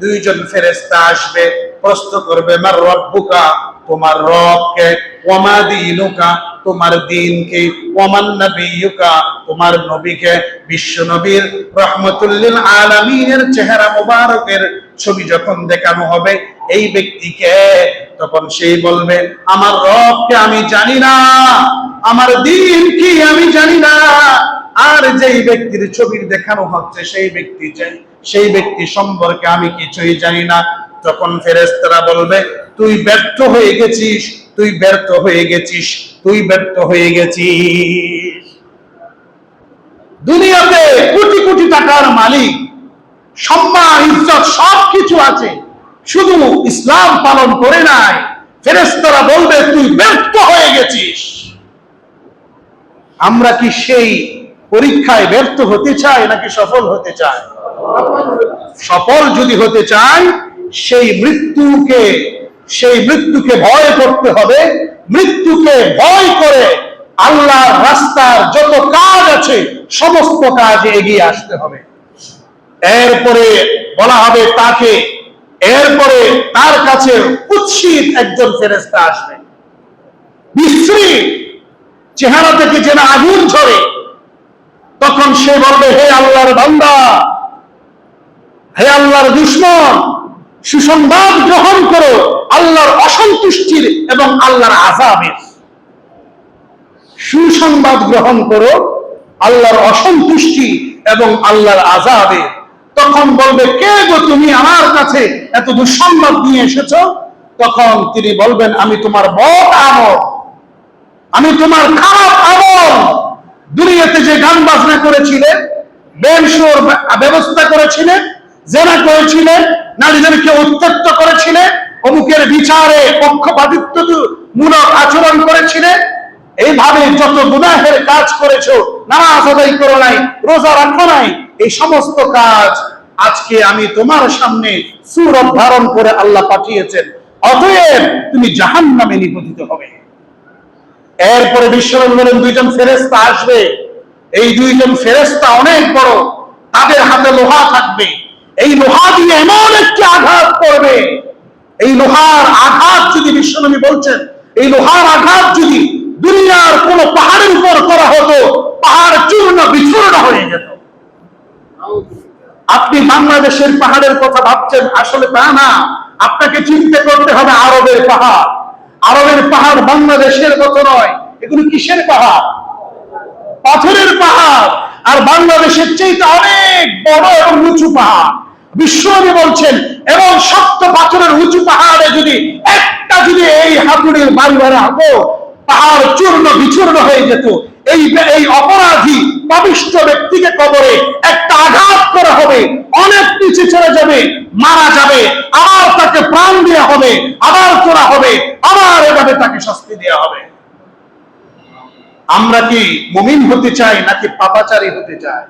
2 জন ফেরেশতা আসবে, প্রশ্ন করবে, মার রব্বুকা, তোমার রবকে, ওয়া মা দীনুকা, তোমার দ্বীনকে, ওয়া মান নাবিয়ুকা, তোমার নবীকে। বিশ্ব নবীর রাহমাতুল লিল আলামিনের চেহারা মোবারকের ছবি যখন দেখানো হবে এই ব্যক্তিকে, তখন সেই বলবে, আমার রবকে আমি জানি না, আমার দ্বীন কি আমি জানি না। আর যেই ব্যক্তির ছবি দেখানো হচ্ছে সেই ব্যক্তি সম্পর্কে আমি কিছুই জানি না। তখন ফেরেশতারা বলবে, তুই ব্যর্থ হয়ে গেছিস, তুই ব্যর্থ হয়ে গেছিস, তুই ব্যর্থ হয়ে গেছিস। দুনিয়াতে কোটি কোটি টাকার মালিক, সম্মান ইজ্জত সবকিছু আছে, শুধু ইসলাম পালন করে নাই। ফেরেশতারা বলবে, তুই ব্যর্থ হয়ে গেছিস। আমরা কি সেই পরীক্ষায় ব্যর্থ হতে চাই নাকি সফল হতে চাই? সফল যদি হতে চাই, সেই মৃত্যুকে ভয় করতে হবে। মৃত্যুকে ভয় করে আল্লাহর রাস্তার যত কাজ আছে সমস্ত কাজে এগিয়ে আসতে হবে। এরপরে বলা হবে তাকে, এরপরে তার কাছে কুৎসিত একজন ফেরেশতা আসবে, বিশ্রী চেহারা থেকে যেন আগুন ঝরে। তখন সে বলবে, হে আল্লাহর বান্দা, হে আল্লাহর দুশমন, সুসংবাদ গ্রহণ করো আল্লাহর অসন্তুষ্টির এবং আল্লাহর আযাবের। সুসংবাদ গ্রহণ করো আল্লাহর অসন্তুষ্টি এবং আল্লাহর আযাবের। তখন বলবে, কে গো তুমি আমার কাছে এত দুঃসংবাদ নিয়ে এসেছো? তখন তিনি বলবেন, আমি তোমার বদ আমল, আমি তোমার খারাপ আমল। দুনিয়াতে যে গান বাজনা করেছিলেন, বেনসুর ব্যবস্থা করেছিলেন, জেনা করেছিলেন, নারীদেরকে উত্ত্যক্ত করেছিলেন, অমুকের বিচারে পক্ষপাতিত্বমূলক আচরণ করেছিলেন, এইভাবে যত গুনাহের কাজ করেছো, নামাজ আদায় করো নাই, রোজা রাখো নাই, এই সমস্ত কাজ আজকে আমি তোমার সামনে সূরত ধারণ করে আল্লাহ পাঠিয়েছেন, অতএব তুমি জাহান্নামে নিপতিত হবে। এরপরে বিশ্বনবী বলেন, 2 জন ফেরেশতা আসবে। এই 2 জন ফেরেশতা অনেক বড়, তাদের হাতে লোহা থাকবে। এই লোহা দিয়ে এমন একটি আঘাত করবে, এই লোহার আঘাত যদি, বিশ্বনবী বলছেন, এই লোহার আঘাত যদি দুনিয়ার কোন পাহাড়ের উপর করা হতো, পাহাড় চূর্ণ বিচূর্ণ হয়ে যেত। আপনি বাংলাদেশের পাহাড়ের কথা ভাবছেন, আসলে তা না। আপনাকে চিন্তা করতে হবে আরবের পাহাড়। আরবের পাহাড় বাংলাদেশের মতো নয়। এগুলো কিসের পাহাড়? পাথরের পাহাড়। আর বাংলাদেশের চাইতে অনেক বড় এবং উঁচু পাহাড়। বিশ্বনবী বলছেন, এবং শক্ত পাথরের উঁচু পাহাড়ে যদি একটা এই হাতুড়ির বাড়ি বাড়া হতো, পাহাড় চূর্ণ বিচূর্ণ হয়ে যেত। এই অপরাধী পাপিষ্ঠ ব্যক্তিকে কবরে একটা আঘাত করা হবে, অনেক নিচে চলে যাবে, মারা যাবে, আবার তাকে প্রাণ দেওয়া হবে, আবার করা হবে, আবার এভাবে তাকে শাস্তি দেওয়া হবে। আমরা কি মুমিন হতে চাই নাকি পাপাচারী হতে চাই?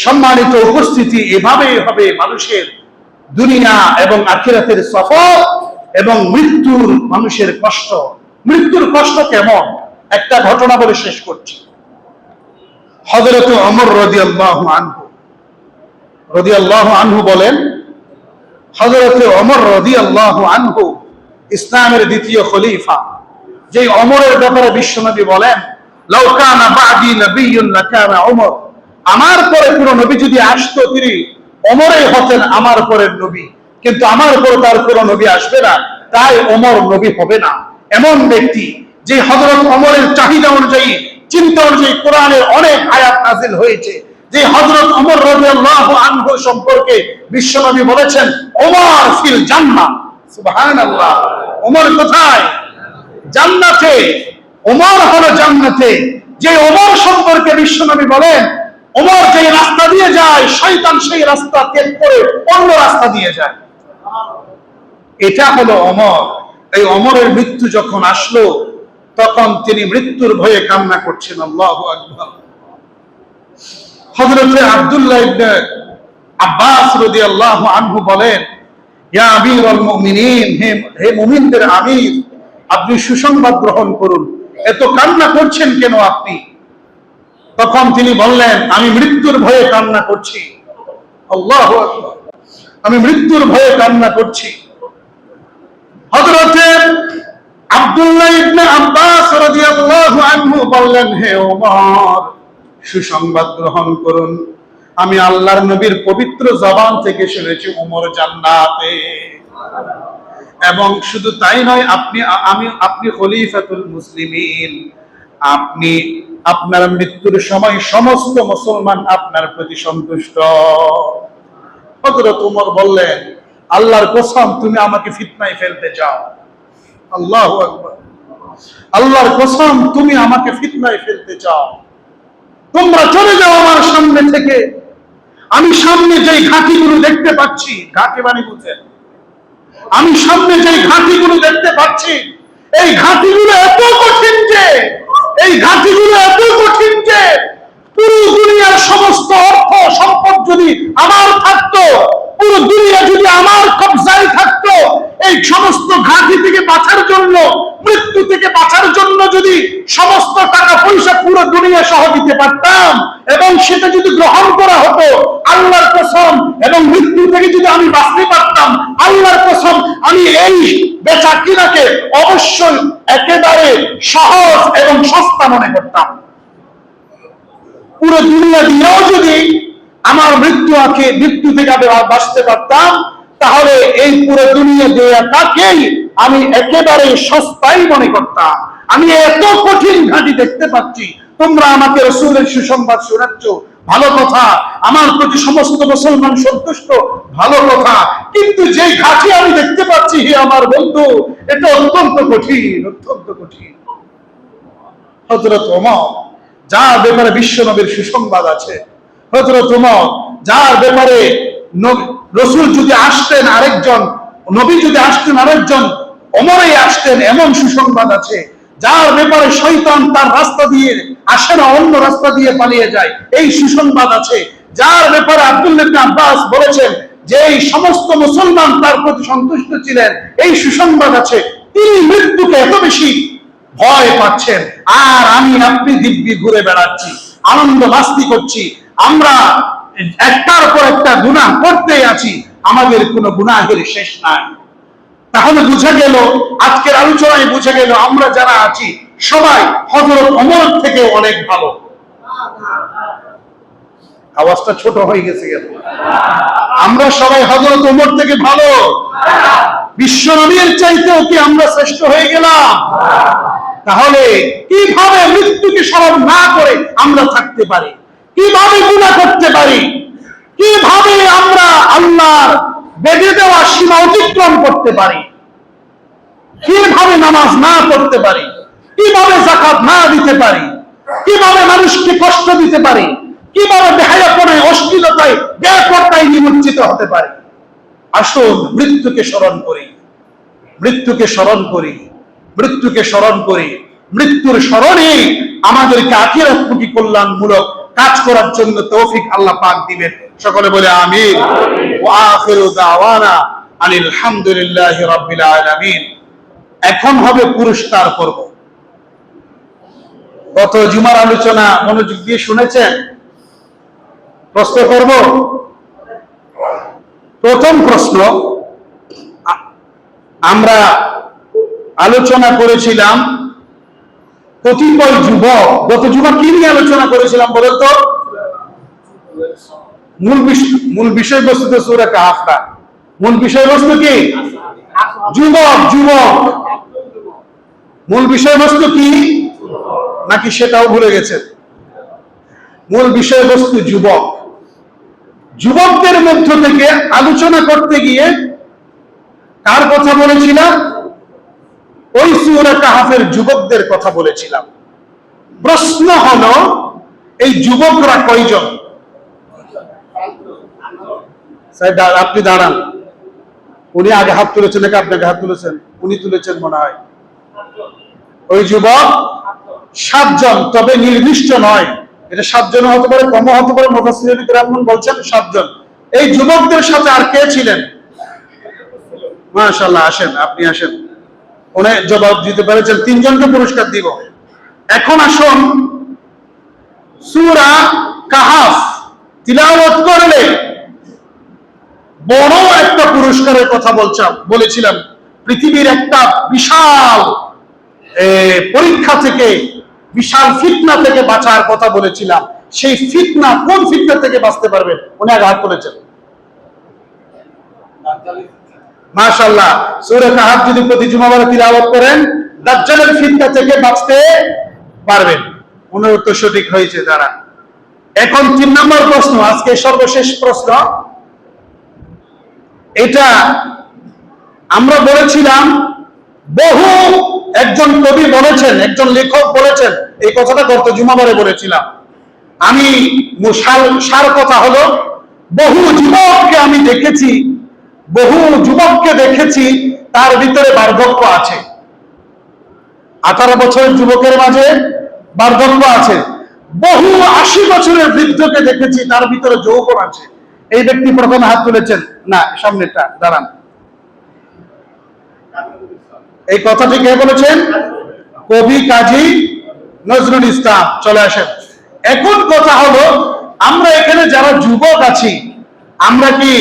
সম্মানিত উপস্থিতি, এভাবেই হবে মানুষের দুনিয়া এবং আখিরাতের সফর এবং মৃত্যুর মানুষের কষ্ট। মৃত্যুর কষ্ট কেমন, একটা ঘটনা বলে শেষ করছি। হযরত ওমর রাদিয়াল্লাহু আনহু বলেন, হযরত ওমর রাদিয়াল্লাহু আনহু ইসলামের দ্বিতীয় খলিফা। যে ওমরের ব্যাপারে বিশ্বনবী বলেন, লাউ কানা বাদি নবিয়্যুন লাকানা ওমর, আমার পরে কোনো নবী যদি আসতো, তিনি ওমরই হতেন আমার পরের নবী। কিন্তু আমার পরে তার কোনো নবী আসবে না, তাই ওমর নবী হবে না। এমন ব্যক্তি যে হযরত ওমরের চাহিদা অনুযায়ী, চিন্তা অনুযায়ী কোরআনের অনেক আয়াত নাযিল হয়েছে। যে হযরত ওমর রাদিয়াল্লাহু আনহু সম্পর্কে বিশ্বনবী বলেছেন, ওমর ফিল জান্নাহ। সুবহানাল্লাহ। ওমর কোথায়? জান্নাতে। ওমর হলো জান্নাতে। যে ওমর সম্পর্কে বিশ্বনবী বলেন, ওমর যে রাস্তা দিয়ে যায়, শয়তান সেই রাস্তা ত্যাগ করে অন্য রাস্তা দিয়ে যায়। এটা হলো ওমর। এই ওমরের মৃত্যু যখন আসলো, তখন তিনি মৃত্যুর ভয়ে কান্না করছেন। আল্লাহু আকবার। হযরত আব্দুল্লাহ ইবনে আব্বাস রাদিয়াল্লাহু আনহু বলেন, ইয়া আমিরুল মুমিনিন, হে মুমিনদের আমির, আপনি সুসংবাদ গ্রহণ করুন। এত কান্না করছেন কেন আপনি? তখন তিনি বললেন, আমি মৃত্যুর ভয়ে কান্না করছি। আল্লাহু আকবার। আমি মৃত্যুর ভয়ে কান্না করছি। হযরত আব্দুল্লাহ ইবনে আব্বাস রাদিয়াল্লাহু আনহু বললেন, হে ওমর, সুসংবাদ গ্রহণ করুন। আমি আল্লাহর নবীর পবিত্র জবান থেকে শুনেছি ওমর জান্নাতে। এবং শুধু তাই নয়, আপনি খলিফাতুল মুসলিমিন। আপনি আপনার মৃত্যুর সময় সমস্ত মুসলমান আপনার প্রতি সন্তুষ্ট। হযরত ওমর বললেন, আল্লাহর কসম, তুমি আমাকে ফিতনায় ফেলতে চাও। আল্লাহু আকবার। আল্লাহর কসম, তুমি আমাকে ফিতনায় ফেলতে চাও। তোমরা চলে যাও আমার সামনে থেকে। আমি সামনে যেই ঘাঁটিগুলো দেখতে পাচ্ছি, ঘাঁটি মানে বুঝেন, আমি সামনে যেই ঘাঁটিগুলো দেখতে পাচ্ছি, এই ঘাঁটিগুলো এত কঠিন যে, এই ঘাঁটিগুলো এত কঠিন যে পুরো দুনিয়ার সমস্ত অর্থ সম্পদ যদি আমার থাকতো, পুরো দুনিয়া যদি আমার কবজায় থাকতো, এই সমস্ত ঘাঁটি থেকে বাঁচার জন্য, মৃত্যু থেকে বাঁচার জন্য যদি সমস্ত টাকা পয়সা পুরো দুনিয়া সহ দিতে পারতাম, এবং সেটা যদি গ্রহণ করা হতো, আল্লাহর কসম, এবং মৃত্যু থেকে যদি আমি বাঁচতে পারতাম, আল্লাহর কসম, আমি এই বেচা কিনাকে অবশ্যই একেবারে সহজ এবং সস্তা মনে করতাম। পুরো দুনিয়া দিয়েও যদি আমার মৃত্যু থেকে আমি বাঁচতে পারতাম, তাহলে এই পুরো দুনিয়া দেয়াটাকেই আমি একেবারে সস্তাই মনে করতাম। আমি এত কঠিন ঘাঁটি দেখতে পাচ্ছি, তোমরা আমাকে রাসূলের সুসংবাদ শোনাচ্ছ, ভালো কথা, আমার প্রতি সমস্ত মুসলমান সন্তুষ্ট, ভালো কথা, কিন্তু যে ঘাঁটি আমি দেখতে পাচ্ছি, হে আমার বন্ধু, এটা অত্যন্ত কঠিন, অত্যন্ত কঠিন। হযরত ওমর, যার ব্যাপারে বিশ্বনবীর সুসংবাদ আছে, হযরত ওমর, যার ব্যাপারে রাসূল যদি আসতেন আরেকজন, নবী যদি আসতেন আরেকজন, ওমরই আসতেন, এমন সুসংবাদ আছে। যার ব্যাপারে শয়তান তার রাস্তা দিয়ে আসে না, অন্য রাস্তা দিয়ে পালিয়ে যায়, এই সুসংবাদ আছে। যার ব্যাপারে আব্দুল্লাহ ইবনে আব্বাস বলেছেন যে এই সমস্ত মুসলমান তার প্রতি সন্তুষ্ট ছিলেন, এই সুসংবাদ আছে। তিনি মৃত্যুকে এত বেশি ভয় পাচ্ছেন, আর আপনি দিব্যি ঘুরে বেড়াচ্ছি, আনন্দ মাস্তি করছি। আমরা একটার পর একটা গুনাহ করতেই আছি, আমাদের কোনো গুনাহের শেষ নাই। তাহলে বুঝা গেল, আজকের আলোচনায় বুঝা গেল আমরা যারা আছি সবাই হযরত ওমর থেকে অনেক ভালো। আওয়াজটা ছোট হয়ে গেছে কেন? আমরা সবাই হযরত ওমর থেকে ভালো। বিশ্ব নবীর চাইতেও কি আমরা শ্রেষ্ঠ হয়ে গেলাম? তাহলে কিভাবে মৃত্যুকে স্মরণ না করে আমরা থাকতে পারি? কিভাবে গুনাহ করতে পারি? কিভাবে আমরা আল্লাহর বেঁধে দেওয়া সীমা অতিক্রম করতে পারি? কিভাবে নামাজ না পড়তে পারি? কিভাবে যাকাত না দিতে পারি? কিভাবে মানুষকে কষ্ট দিতে পারি? কিভাবে বেহায়াপনায়, অশ্লীলতায়, বেপরদায় নিমজ্জিত হতে পারি? আসুন মৃত্যুকে স্মরণ করি, মৃত্যুকে স্মরণ করি, মৃত্যুকে স্মরণ করি। মৃত্যুর স্মরণে আমাদেরকে আখিরাতমুখী কল্যাণমূলক কাজ করার জন্য তৌফিক আল্লাহ পাক দিবেন। সকলে বলে আমিন। ওয়া আখিরু দাওয়ানা আনিল হামদুলিল্লাহি রাব্বিল আলামিন। এখন হবে পুরস্কার পর্ব। গত জুমার আলোচনা মনোযোগ দিয়ে শুনেছেন? প্রশ্ন করব। প্রথম প্রশ্ন, আমরা আলোচনা করেছিলাম কতিপয় যুবক, গত জুমা কি নিয়ে আলোচনা করেছিলাম বলেন তো? মূল বিষয়বস্তু তো সূরা কাহফ না। মূল বিষয়বস্তু কি? যুবক। যুবক মূল বিষয়বস্তু কি নাকি সেটাও ভুলে গেছেন? মূল বিষয়বস্তু যুবক। যুবকদের মধ্য থেকে আলোচনা করতে গিয়ে কার কথা বলেছিলাম? ওই সূরা কাহফের যুবকদের কথা বলেছিলাম। প্রশ্ন হলো, এই যুবকরা কয়জন? আপনি দাঁড়ান। উনি আগে হাত তুলেছেন নাকি আপনাকে হাত তুলেছেন? উনি তুলেছেন মনে হয়। ওই যুবক 7 জন, তবে নির্দিষ্ট নয়। এটা 7 জন হতে পারে, কম হতে পারে। মুফাসসিরিন কিরাম বলছেন 7 জন। এই যুবকদের সাথে আর কে ছিলেন? মাশাআল্লাহ, আসেন, আপনি আসেন। উনি জবাব দিতে পেরেছেন। 3 জনকে পুরস্কার দিব। এখন আসুন, সূরা কাহফ তিলাওয়াত করলে বড় একটা পুরস্কারের কথা বলেছিলাম। পৃথিবীর একটা বিশাল পরীক্ষা থেকে, বিশাল ফিতনা থেকে বাঁচার কথা বলেছিলাম। সেই ফিতনা, কোন ফিতনা থেকে বাঁচতে পারবে? উনি আগে হাত তুলেছেন। মাশাআল্লাহ, সূরা কাহফ যদি প্রতি জুমাবারে তিলাওয়াত করেন, দাজ্জালের ফিতনা থেকে বাঁচতে পারবেন। উনার উত্তর সঠিক হয়েছে যারা। এখন 3 নম্বর প্রশ্ন, আজকে সর্বশেষ প্রশ্ন। এটা আমরা বলেছিলাম, বহু একজন কবি বলেছেন, একজন লেখক বলেছেন, এই কথাটা গত জুমাবারে বলেছিলাম। আমি সার কথা হলো, বহু যুবককে আমি দেখেছি, বহু যুবককে দেখেছি, তার ভিতরে বার্ধক্য আছে। 18 বছরের যুবকের মাঝে বার্ধক্য আছে। বহু 80 বছরের বৃদ্ধকে দেখেছি, তার ভিতরে যৌবন আছে। এই ব্যক্তি প্রথমে হাত তুলেছেন। না, সামনেটা দাঁড়ান। এই কথাটি কে বলেছেন? কবি কাজী নজরুল ইসলাম। চলে আসেন। এখন কথা হলো, আমরা এখানে যারা যুবক আছি, আমরা কি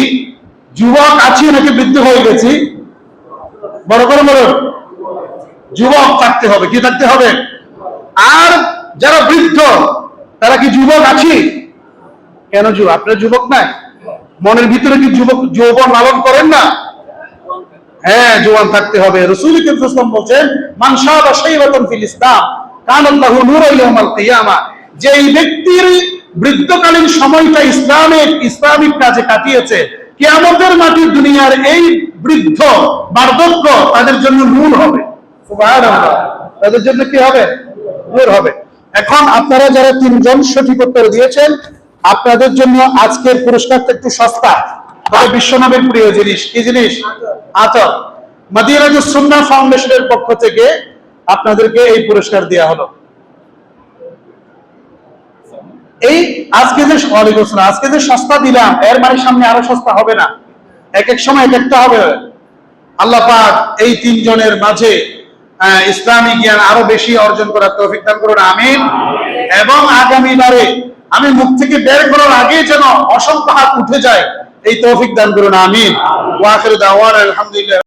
যুবক আছি নাকি বৃদ্ধ হয়ে গেছি? বড় করে বলুন। যুবক থাকতে হবে। কি থাকতে হবে? আর যারা বৃদ্ধ, তারা কি যুবক আছি? কেন যুবক? আপনার যুবক নাই? মনের ভিতরে কি যৌবন লালন করেন না? হ্যাঁ, জওয়ান থাকতে হবে। রাসূল করিম সাল্লাল্লাহু আলাইহি ওয়াসাল্লাম বলেন, মান শাবা শাইবাতান ফিল ইসলাম কানা লাহু নূরুন ইয়াউমাল কিয়ামা। যে এই ব্যক্তির বৃদ্ধকালীন সময়টা ইসলামিক কাজে কাটিয়েছে, কিয়ামতের মাঠে দুনিয়ার এই বৃদ্ধ বার্ধক্য তাদের জন্য নূর হবে। সুবহানাল্লাহ, তাদের জন্য কি হবে? নূর হবে। এখন আপনারা যারা 3 জন সঠিক উত্তর দিয়েছেন, আপনাদের জন্য আজকের পুরস্কারটা একটু সস্তা, তবে বিশ্বনবীর প্রিয় জিনিস। কি জিনিস? আতর। মদিনাতুস সুন্নাহ ফাউন্ডেশনের পক্ষ থেকে আপনাদেরকে এই পুরস্কার দেয়া হলো। এই আজকে যে সস্তা দিলাম, এর মানে সামনে আরো সস্তা হবে না। এক এক সময় এক একটা হবে। আল্লাহ পাক এই 3 জনের মাঝে ইসলামী জ্ঞান আরো বেশি অর্জন করার তৌফিক দান করুন, আমিন। এবং আগামীবারে আমি মুখ থেকে বের করার আগে যেন অসংখ্য হাত উঠে যায়, এই তৌফিক দান করুন, আমিন। ওয়া আখিরু দাওয়ানা আলহামদুলিল্লাহ।